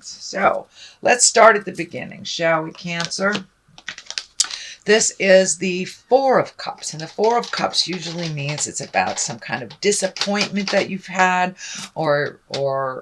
So let's start at the beginning, shall we, Cancer? This is the Four of Cups, and the Four of Cups usually means it's about some kind of disappointment that you've had, or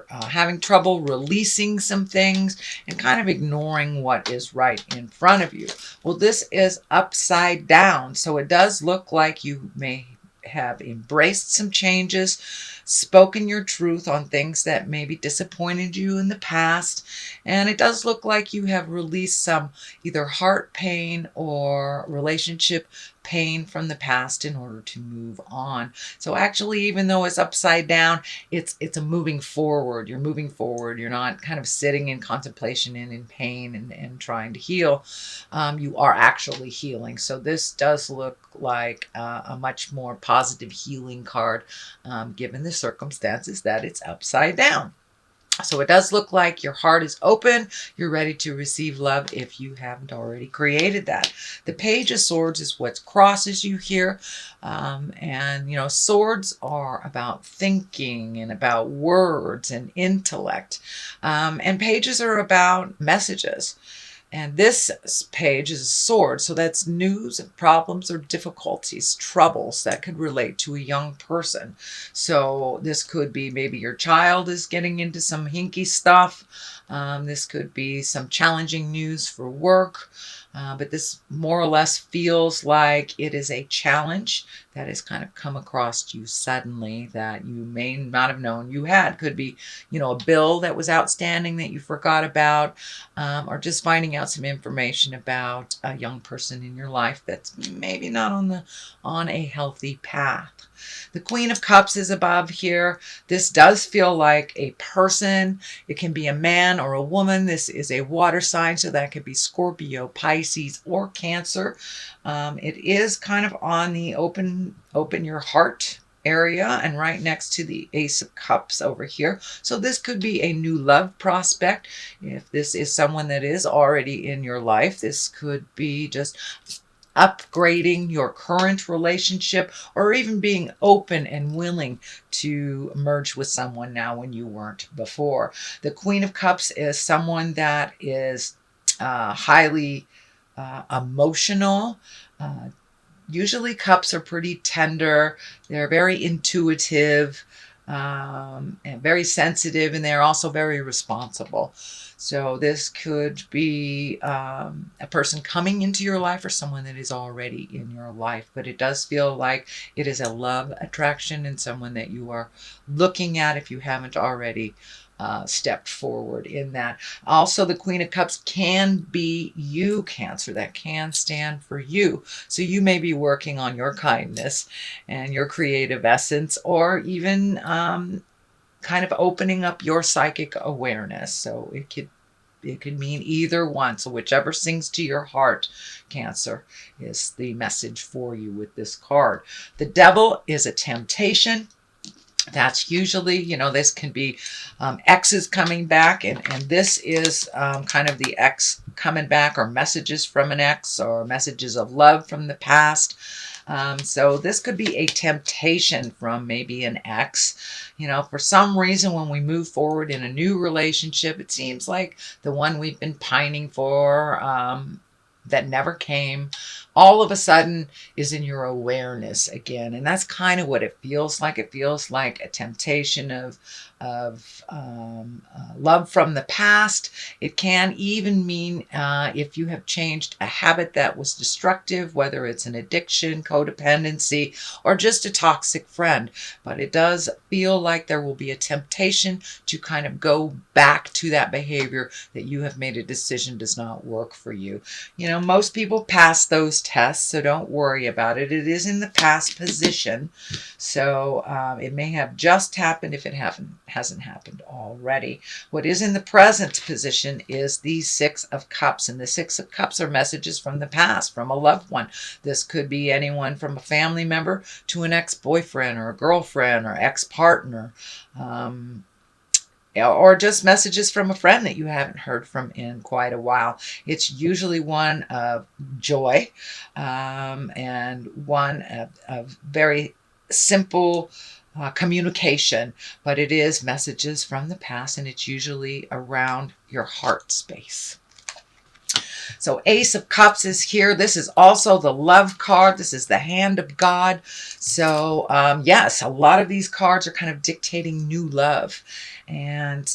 having trouble releasing some things and kind of ignoring what is right in front of you. Well, this is upside down, so it does look like you may have embraced some changes, spoken your truth on things that maybe disappointed you in the past, and it does look like you have released some either heart pain or relationship pain from the past in order to move on. So actually, even though it's upside down, it's a moving forward. You're moving forward. You're not kind of sitting in contemplation and in pain and trying to heal. You are actually healing. So this does look like a much more positive healing card, given the circumstances that it's upside down. So it does look like your heart is open. You're ready to receive love if you haven't already created that. The Page of Swords is what crosses you here. And, you know, swords are about thinking and about words and intellect. And pages are about messages. And this page is a sword, so that's news and problems or difficulties, troubles that could relate to a young person. So this could be maybe your child is getting into some hinky stuff. This could be some challenging news for work. But this more or less feels like it is a challenge that has kind of come across you suddenly that you may not have known you had. Could be, you know, a bill that was outstanding that you forgot about, or just finding out some information about a young person in your life that's maybe not on a healthy path. The Queen of Cups is above here. This does feel like a person. It can be a man or a woman. This is a water sign, so that could be Scorpio, Pisces, or Cancer. It is kind of on the open your heart area and right next to the Ace of Cups over here. So this could be a new love prospect. If this is someone that is already in your life, this could be just upgrading your current relationship, or even being open and willing to merge with someone now when you weren't before. The Queen of Cups is someone that is highly emotional. Usually cups are pretty tender. They're very intuitive, and very sensitive, and they're also very responsible. So this could be a person coming into your life or someone that is already in your life. But it does feel like it is a love attraction and someone that you are looking at if you haven't already stepped forward in that. Also, the Queen of Cups can be you, Cancer. That can stand for you. So you may be working on your kindness and your creative essence, or even kind of opening up your psychic awareness. So it could mean either one. So whichever sings to your heart, Cancer, is the message for you with this card. The Devil is a temptation. That's usually, you know, this can be exes coming back, and this is kind of the ex coming back, or messages from an ex, or messages of love from the past. So this could be a temptation from maybe an ex. You know, for some reason, when we move forward in a new relationship, it seems like the one we've been pining for, that never came, all of a sudden is in your awareness again. And that's kind of what it feels like. It feels like a temptation of love from the past. It can even mean if you have changed a habit that was destructive, whether it's an addiction, codependency, or just a toxic friend. But it does feel like there will be a temptation to kind of go back to that behavior that you have made a decision does not work for you. You know, most people pass those tests, so don't worry about it. It is in the past position, so it may have just happened if it hasn't happened already. What is in the present position is the Six of Cups, and the Six of Cups are messages from the past, from a loved one. This could be anyone from a family member to an ex-boyfriend or a girlfriend or ex-partner. Or just messages from a friend that you haven't heard from in quite a while. It's usually one of joy, and one of very simple communication, but it is messages from the past, and it's usually around your heart space. So Ace of Cups is here. This is also the love card. This is the hand of God. So yes, a lot of these cards are kind of dictating new love. And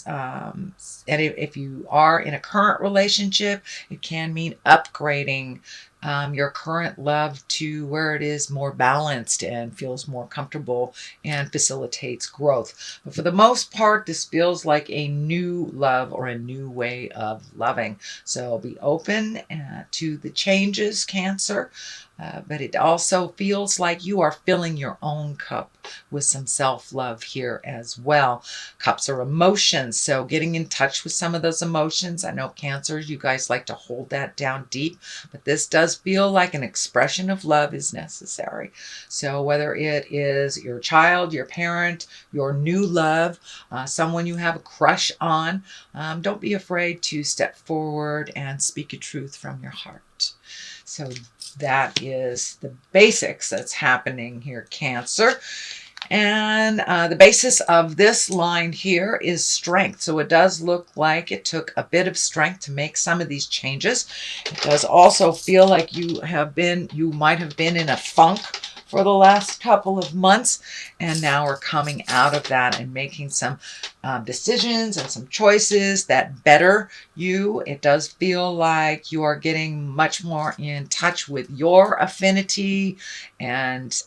if you are in a current relationship, it can mean upgrading your current love to where it is more balanced and feels more comfortable and facilitates growth. But for the most part, this feels like a new love or a new way of loving. So be open to the changes, Cancer. But it also feels like you are filling your own cup with some self-love here as well. Cups are emotions, so getting in touch with some of those emotions. I know Cancers, you guys like to hold that down deep, but this does feel like an expression of love is necessary. So whether it is your child, your parent, your new love, someone you have a crush on, don't be afraid to step forward and speak a truth from your heart. So that is the basics that's happening here, Cancer. And the basis of this line here is strength. So it does look like it took a bit of strength to make some of these changes. It does also feel like you might have been in a funk for the last couple of months, and now we're coming out of that and making some decisions and some choices that better you. It does feel like you are getting much more in touch with your affinity and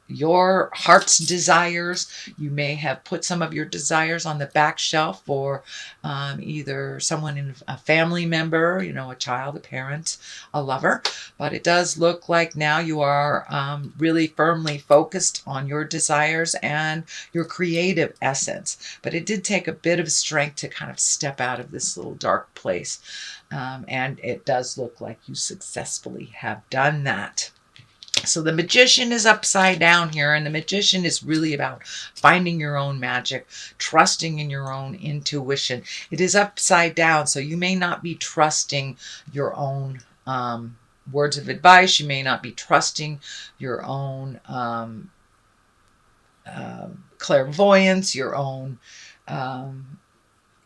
your heart's desires. You may have put some of your desires on the back shelf for either someone in a family member, a child, a parent, a lover. But it does look like now you are really firmly focused on your desires and your creative essence. But it did take a bit of strength to kind of step out of this little dark place. And it does look like you successfully have done that. So the Magician is upside down here, and the Magician is really about finding your own magic, trusting in your own intuition. It is upside down, so you may not be trusting your own words of advice. You may not be trusting your own clairvoyance, your own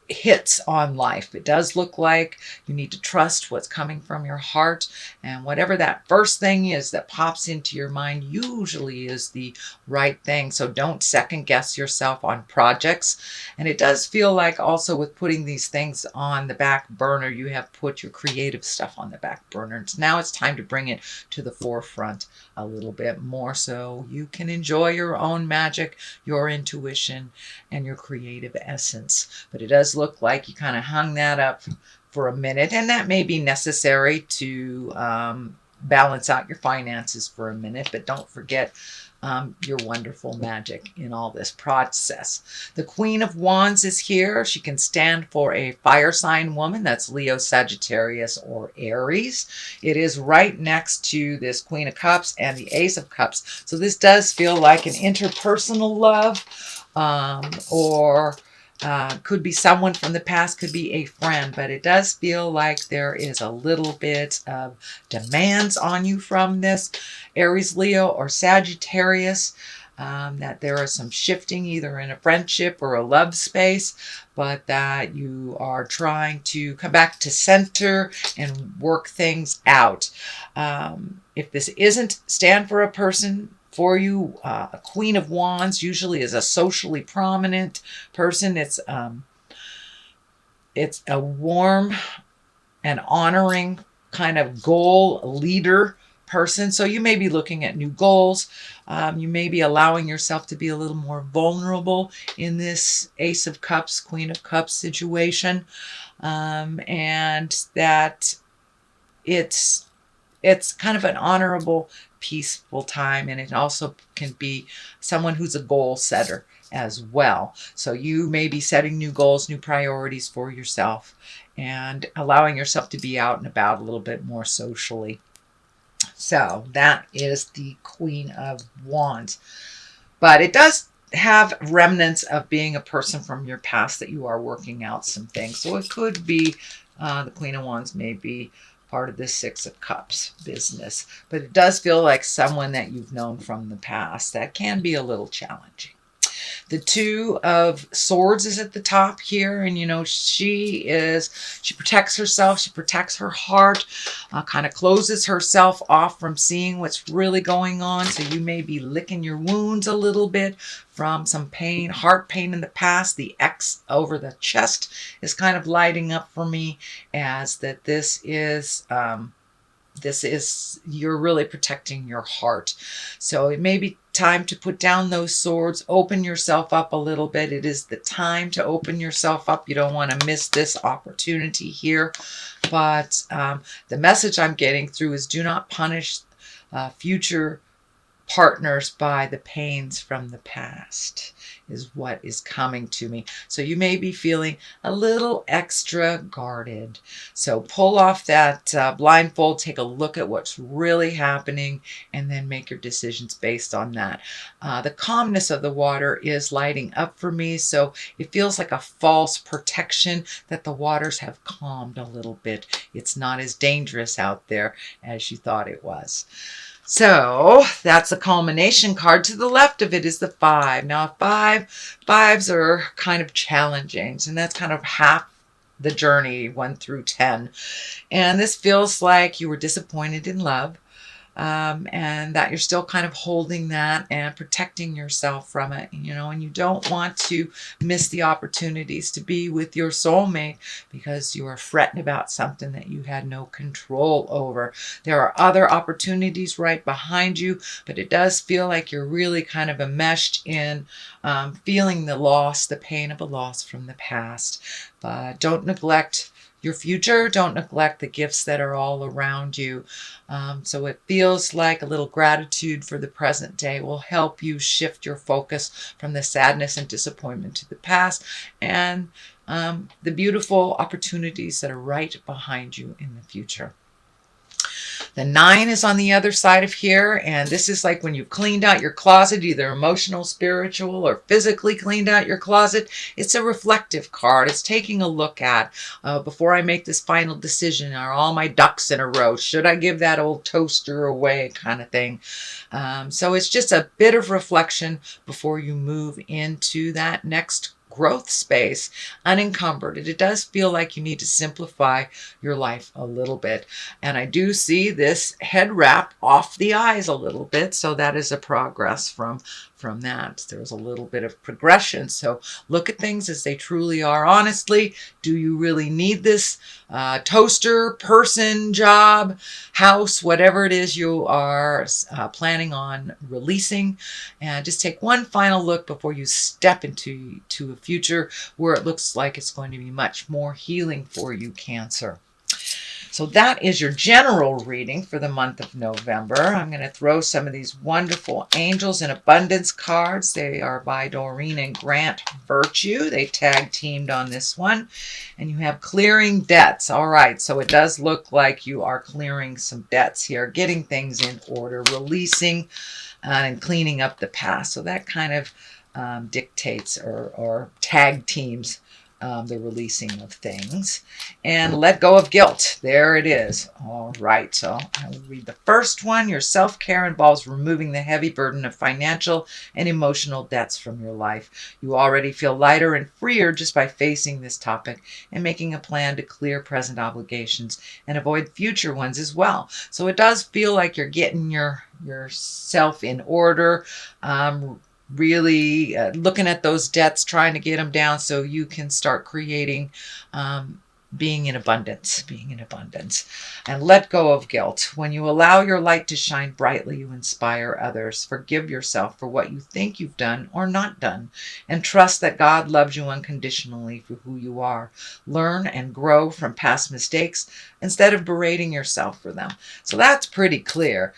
hits on life. It does look like you need to trust what's coming from your heart, and whatever that first thing is that pops into your mind usually is the right thing. So don't second guess yourself on projects. And it does feel like also with putting these things on the back burner, you have put your creative stuff on the back burner. Now it's time to bring it to the forefront a little bit more so you can enjoy your own magic, your intuition, and your creative essence. But it does look like you kind of hung that up for a minute, and that may be necessary to balance out your finances for a minute, but don't forget your wonderful magic in all this process. The Queen of Wands is here. She can stand for a fire sign woman. That's Leo, Sagittarius, or Aries. It is right next to this Queen of Cups and the Ace of Cups. So this does feel like an interpersonal love, or could be someone from the past, could be a friend, but it does feel like there is a little bit of demands on you from this Aries, Leo, or Sagittarius, that there is some shifting either in a friendship or a love space, but that you are trying to come back to center and work things out. If this isn't stand for a person, for you, a Queen of Wands usually is a socially prominent person. It's a warm and honoring kind of goal leader person. So you may be looking at new goals. You may be allowing yourself to be a little more vulnerable in this Ace of Cups, Queen of Cups situation. And that it's kind of an honorable, peaceful time, and it also can be someone who's a goal setter as well. So you may be setting new goals, new priorities for yourself, and allowing yourself to be out and about a little bit more socially. So that is the Queen of Wands. But it does have remnants of being a person from your past that you are working out some things. So it could be the Queen of Wands may be part of this Six of Cups business. But it does feel like someone that you've known from the past. That can be a little challenging. The Two of Swords is at the top here, and she protects herself, she protects her heart, kind of closes herself off from seeing what's really going on. So you may be licking your wounds a little bit from some pain, heart pain in the past. The X over the chest is kind of lighting up for me as that this is you're really protecting your heart. So it may be time to put down those swords, open yourself up a little bit. It is the time to open yourself up. You don't want to miss this opportunity here. But the message I'm getting through is do not punish future partners by the pains from the past is what is coming to me. So you may be feeling a little extra guarded. So pull off that blindfold, take a look at what's really happening, and then make your decisions based on that. The calmness of the water is lighting up for me, so it feels like a false protection that the waters have calmed a little bit. It's not as dangerous out there as you thought it was. So that's a culmination card. To the left of it is the 5. Now fives are kind of challenging, and that's kind of half the journey, 1 through 10. And this feels like you were disappointed in love, and that you're still kind of holding that and protecting yourself from it, and you don't want to miss the opportunities to be with your soulmate because you are fretting about something that you had no control over. There are other opportunities right behind you, but it does feel like you're really kind of enmeshed in feeling the loss, the pain of a loss from the past. But don't neglect your future. Don't neglect the gifts that are all around you. So it feels like a little gratitude for the present day will help you shift your focus from the sadness and disappointment to the past and the beautiful opportunities that are right behind you in the future. The 9 is on the other side of here, and this is like when you've cleaned out your closet, either emotional, spiritual, or physically cleaned out your closet. It's a reflective card. It's taking a look at, before I make this final decision, are all my ducks in a row? Should I give that old toaster away, kind of thing? So it's just a bit of reflection before you move into that next growth space, unencumbered. It does feel like you need to simplify your life a little bit. And I do see this head wrap off the eyes a little bit. So that is a progress from that. There's a little bit of progression. So look at things as they truly are. Honestly, do you really need this toaster, person, job, house, whatever it is you are planning on releasing? And just take one final look before you step into a future where it looks like it's going to be much more healing for you, Cancer. So that is your general reading for the month of November. I'm going to throw some of these wonderful Angels in Abundance cards. They are by Doreen and Grant Virtue. They tag teamed on this one. And you have Clearing Debts. All right, so it does look like you are clearing some debts here, getting things in order, releasing and cleaning up the past. So that kind of dictates or tag teams the releasing of things. And let go of guilt. There it is. All right, so I will read the first one. Your self-care involves removing the heavy burden of financial and emotional debts from your life. You already feel lighter and freer just by facing this topic and making a plan to clear present obligations and avoid future ones as well. So it does feel like you're getting yourself in order, really looking at those debts, trying to get them down so you can start creating being in abundance. And let go of guilt. When you allow your light to shine brightly, you inspire others. Forgive yourself for what you think you've done or not done, and trust that God loves you unconditionally for who you are. Learn and grow from past mistakes instead of berating yourself for them. So that's pretty clear.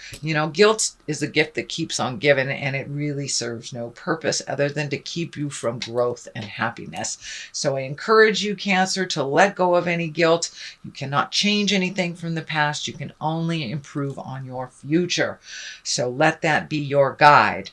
Guilt is a gift that keeps on giving, and it really serves no purpose other than to keep you from growth and happiness. So I encourage you, Cancer, to let go of any guilt. You cannot change anything from the past. You can only improve on your future. So let that be your guide.